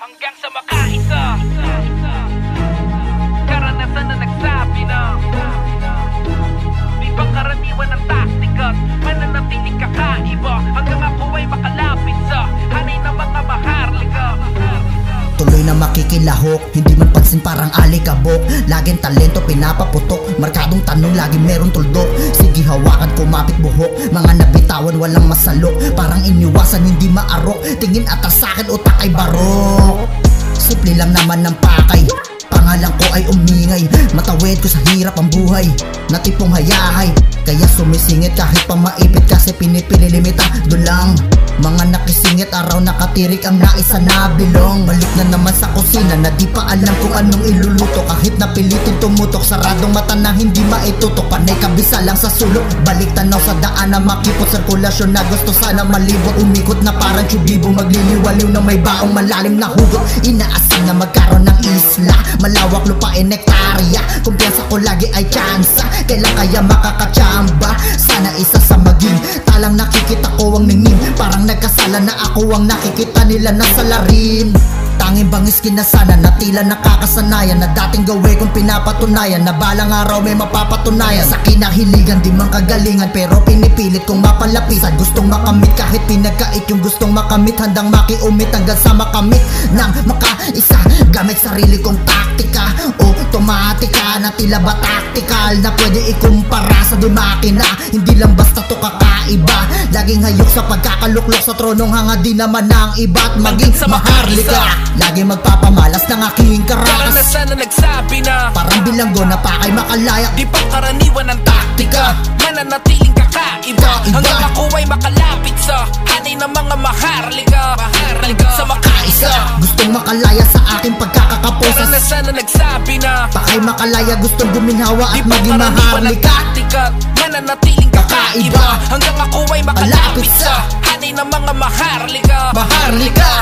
hanggang sa makaisa. Karanasan na nagsabi na may pangkaraniwan ng taktika at mananatiling kakaiba hanggang ako ay makalapit sa hanay ng mga maharlika. Tuloy na makikilahok, hindi man pansin parang alikabok. Laging talento pinapaputok, markadong tanong laging meron tuldok. Sige hawakan kumapit buhok, mga nabitawan walang masalok. Parang iniwasan hindi maarok, tingin atas sakin utak ay barok. Simple lang naman ng pakay, pangalan ko ay umingay. Matawid ko sa hirap ang buhay, na tipong hayahay. Kaya sumisingit kahit pa maipit kasi pinipili limita dulang. Mga nakisingit araw nakatirik ang naisa na bilong. Balik na naman sa kusina na di pa alam kung anong iluluto. Kahit napilitin tumutok, saradong mata na hindi maitutok. Panay kabisa lang sa sulok, balik tanaw sa daan na makipot. Sirkulasyon na gusto sana malibot, umikot na parang tsubibo. Magliliwaliw na may baong malalim na hugot. Inaasam na magkaroon ng isla, malawak lupain nektarya. Kumpiyansa ko lagi ay tsansa, kailan kaya makakatsamba? Sana isa sa maging talang nakikita ko ang ningning. Parang nagkasala na ako ang nakikita nila na salarin. Tanging bangis kinasana na tila nakakasanayan, na dating gawin kong pinapatunayan, na balang araw may mapapatunayan. Sa kinahiligan di man kagalingan, pero pinipilit kong mapalapisan. Gustong makamit kahit pinagkait yung gustong makamit. Handang makiumit hanggang sa makamit nang makaisa. Gamit sarili kong taktika, otomatika na tila ba tactical, na pwede ikumpara sa di makina. Hindi lang basta to kakaiba, laging hayok sa pagkakaluklok sa tronong hanga. Di naman ang iba't maging maharlika, lagi magpapamalas ng aking karas. Karanasan na nagsabi na parang bilanggo na pakay makalayak, di pangkaraniwan ng taktika, mananatiling kakaiba hanggang ako ay makalapit sa hanay ng mga maharlika. Sa makaisa, gustong makalaya sa aking pagkakakapusa. Karanasan na nagsabi na pakay makalaya, gustong guminhawa at di maging pangkaraniwan ng maharlika. taktika, mananatiling kakaiba hanggang ako ay makalapit sa hanay ng mga maharlika. Maharlika.